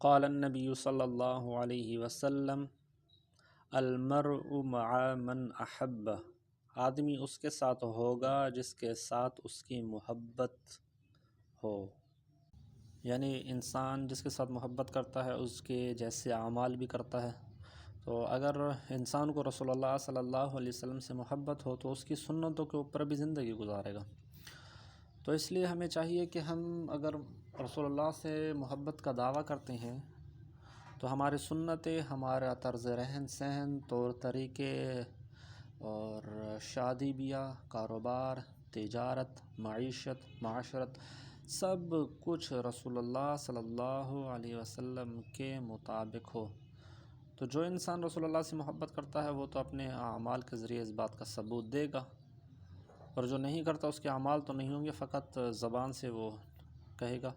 قال النبی صلی اللہ علیہ وسلم المرء مع من احب، آدمی اس کے ساتھ ہوگا جس کے ساتھ اس کی محبت ہو، یعنی انسان جس کے ساتھ محبت کرتا ہے اس کے جیسے اعمال بھی کرتا ہے۔ تو اگر انسان کو رسول اللہ صلی اللہ علیہ وسلم سے محبت ہو تو اس کی سنتوں کے اوپر بھی زندگی گزارے گا۔ تو اس لیے ہمیں چاہیے کہ ہم اگر رسول اللہ سے محبت کا دعویٰ کرتے ہیں تو ہماری سنتیں، ہمارا طرز رہن سہن، طور طریقے اور شادی بیاہ، کاروبار، تجارت، معیشت، معاشرت، سب کچھ رسول اللہ صلی اللہ علیہ وسلم کے مطابق ہو۔ تو جو انسان رسول اللہ سے محبت کرتا ہے وہ تو اپنے اعمال کے ذریعے اس بات کا ثبوت دے گا، اور جو نہیں کرتا اس کے اعمال تو نہیں ہوں گے، فقط زبان سے وہ کہے گا۔